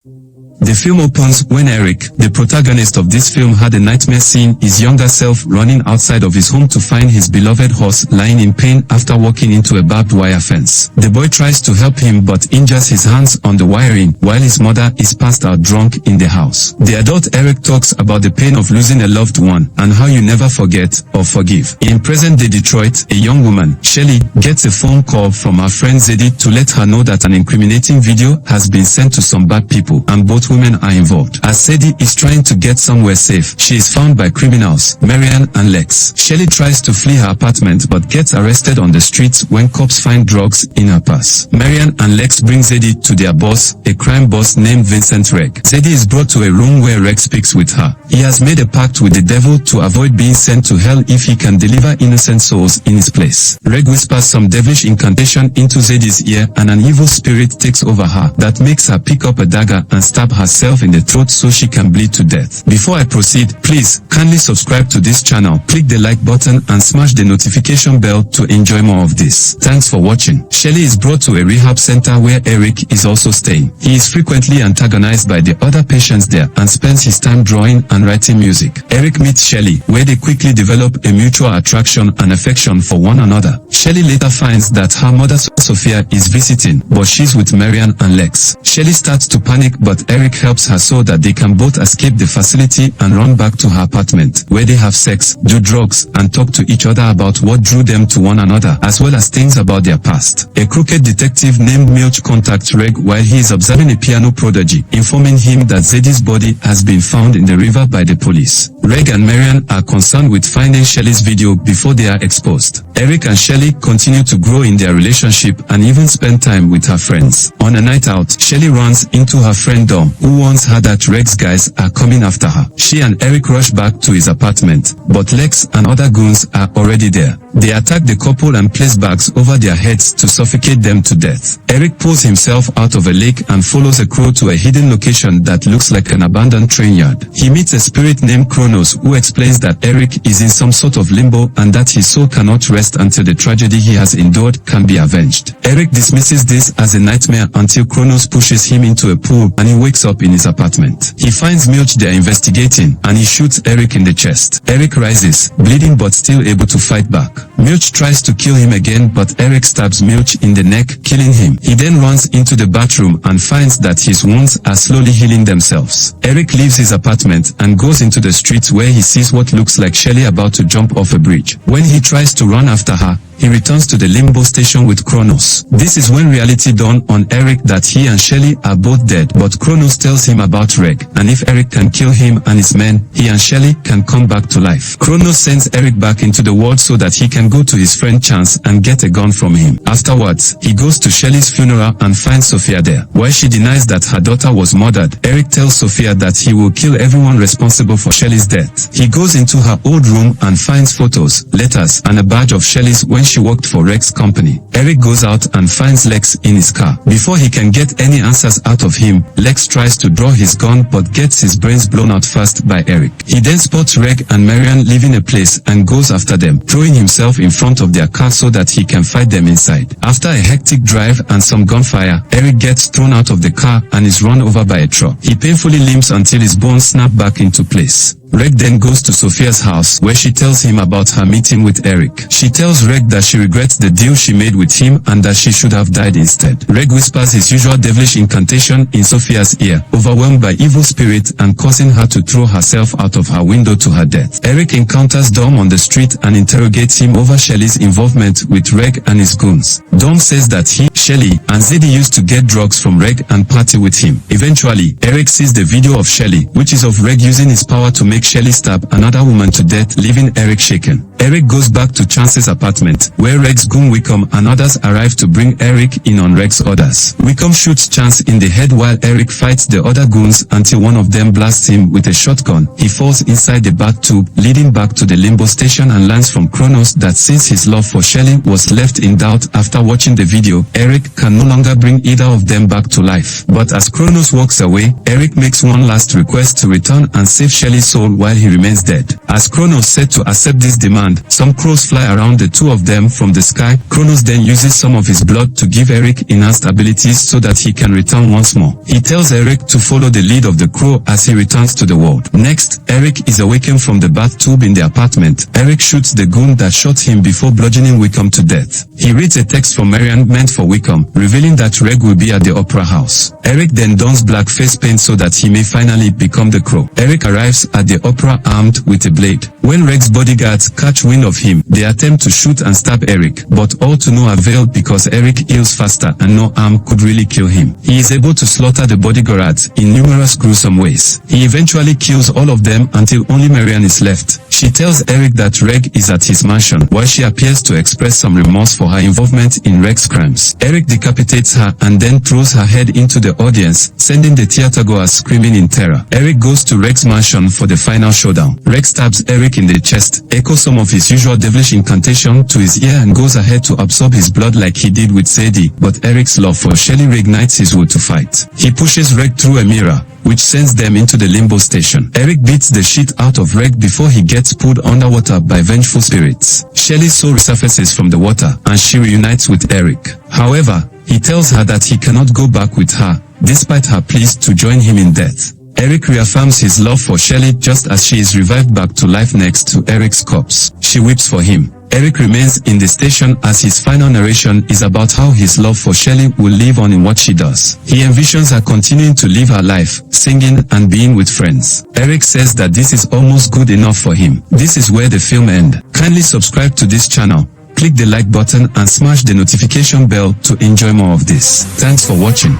The film opens when Eric, the protagonist of this film, had a nightmare seeing his younger self running outside of his home to find his beloved horse lying in pain after walking into a barbed wire fence. The boy tries to help him but injures his hands on the wiring while his mother is passed out drunk in the house. The adult Eric talks about the pain of losing a loved one and how you never forget or forgive. In present-day Detroit, a young woman, Shelly, gets a phone call from her friend Zadie to let her know that an incriminating video has been sent to some bad people and both women are involved. As Sadie is trying to get somewhere safe, she is found by criminals, Marianne and Lex. Shelly tries to flee her apartment but gets arrested on the streets when cops find drugs in her purse. Marianne and Lex bring Zadie to their boss, a crime boss named Vincent Roeg. Zadie is brought to a room where Roeg speaks with her. He has made a pact with the devil to avoid being sent to hell if he can deliver innocent souls in his place. Roeg whispers some devilish incantation into Zadie's ear and an evil spirit takes over her that makes her pick up a dagger and stab herself in the throat so she can bleed to death. Before I proceed, please kindly subscribe to this channel, click the like button and smash the notification bell to enjoy more of this. Thanks for watching. Shelly is brought to a rehab center where Eric is also staying. He is frequently antagonized by the other patients there and spends his time drawing and writing music. Eric meets Shelly, where they quickly develop a mutual attraction and affection for one another. Shelly later finds that her mother Sophia is visiting, but she's with Marianne and Lex. Shelly starts to panic but Eric helps her so that they can both escape the facility and run back to her apartment, where they have sex, do drugs, and talk to each other about what drew them to one another, as well as things about their past. A crooked detective named Milch contacts Roeg while he is observing a piano prodigy, informing him that Zadie's body has been found in the river by the police. Roeg and Marianne are concerned with finding Shelly's video before they are exposed. Eric and Shelly continue to grow in their relationship and even spend time with her friends. On a night out, Shelly runs into her friend Dom, who warns her that Roeg's guys are coming after her. She and Eric rush back to his apartment, but Lex and other goons are already there. They attack the couple and place bags over their heads to suffocate them to death. Eric pulls himself out of a lake and follows a crow to a hidden location that looks like an abandoned train yard. He meets a spirit named Kronos who explains that Eric is in some sort of limbo and that his soul cannot rest until the tragedy he has endured can be avenged. Eric dismisses this as a nightmare until Kronos pushes him into a pool and he wakes up in his apartment. He finds Milch there investigating and he shoots Eric in the chest. Eric rises, bleeding but still able to fight back. Milch tries to kill him again but Eric stabs Milch in the neck, killing him. He then runs into the bathroom and finds that his wounds are slowly healing themselves. Eric leaves his apartment and goes into the streets where he sees what looks like Shelly about to jump off a bridge. When he tries to run after her, he returns to the limbo station with Kronos. This is when reality dawned on Eric that he and Shelly are both dead, but Kronos tells him about Roeg, and if Eric can kill him and his men, he and Shelly can come back to life. Kronos sends Eric back into the world so that he can go to his friend Chance and get a gun from him. Afterwards, he goes to Shelly's funeral and finds Sophia there. While she denies that her daughter was murdered, Eric tells Sophia that he will kill everyone responsible for Shelly's death. He goes into her old room and finds photos, letters, and a badge of Shelly's when she worked for Roeg's company. Eric goes out and finds Lex in his car. Before he can get any answers out of him, Lex tries to draw his gun but gets his brains blown out first by Eric. He then spots Roeg and Marianne leaving a place and goes after them, throwing himself in front of their car so that he can fight them inside. After a hectic drive and some gunfire, Eric gets thrown out of the car and is run over by a truck. He painfully limps until his bones snap back into place. Roeg then goes to Sophia's house where she tells him about her meeting with Eric. She tells Roeg that she regrets the deal she made with him and that she should have died instead. Roeg whispers his usual devilish incantation in Sophia's ear, overwhelmed by evil spirits and causing her to throw herself out of her window to her death. Eric encounters Dom on the street and interrogates him over Shelly's involvement with Roeg and his goons. Dom says that he, Shelly, and Zadie used to get drugs from Roeg and party with him. Eventually, Eric sees the video of Shelly, which is of Roeg using his power to make Shelly stab another woman to death, leaving Eric shaken. Eric goes back to Chance's apartment, where Roeg's goon Wickham and others arrive to bring Eric in on Roeg's orders. Wickham shoots Chance in the head while Eric fights the other goons until one of them blasts him with a shotgun. He falls inside the bathtub, leading back to the limbo station and learns from Kronos that since his love for Shelly was left in doubt after watching the video, Eric can no longer bring either of them back to life. But as Kronos walks away, Eric makes one last request to return and save Shelly's soul while he remains dead. As Kronos said to accept this demand, hand, some crows fly around the two of them from the sky. Kronos then uses some of his blood to give Eric enhanced abilities so that he can return once more. He tells Eric to follow the lead of the crow as he returns to the world. Next, Eric is awakened from the bathtub in the apartment. Eric shoots the goon that shot him before bludgeoning Wickham to death. He reads a text from Marianne meant for Wickham, revealing that Reg will be at the opera house. Eric then dons black face paint so that he may finally become the crow. Eric arrives at the opera armed with a blade. When Reg's bodyguards catch wind of him, they attempt to shoot and stab Eric, but all to no avail because Eric heals faster and no arm could really kill him. He is able to slaughter the bodyguards in numerous gruesome ways. He eventually kills all of them until only Marianne is left. She tells Eric that Reg is at his mansion, while she appears to express some remorse for her involvement in Reg's crimes. Eric decapitates her and then throws her head into the audience, sending the theatergoers screaming in terror. Eric goes to Reg's mansion for the final showdown. Reg stabs Eric in the chest, echoes some of his usual devilish incantation to his ear and goes ahead to absorb his blood like he did with Sadie, but Eric's love for Shelly reignites his will to fight. He pushes Reg through a mirror, which sends them into the limbo station. Eric beats the shit out of Reg before he gets pulled underwater by vengeful spirits. Shelly's soul resurfaces from the water, and she reunites with Eric. However, he tells her that he cannot go back with her, despite her pleas to join him in death. Eric reaffirms his love for Shelly just as she is revived back to life next to Eric's corpse. She weeps for him. Eric remains in the station as his final narration is about how his love for Shelly will live on in what she does. He envisions her continuing to live her life, singing and being with friends. Eric says that this is almost good enough for him. This is where the film ends. Kindly subscribe to this channel, click the like button and smash the notification bell to enjoy more of this. Thanks for watching.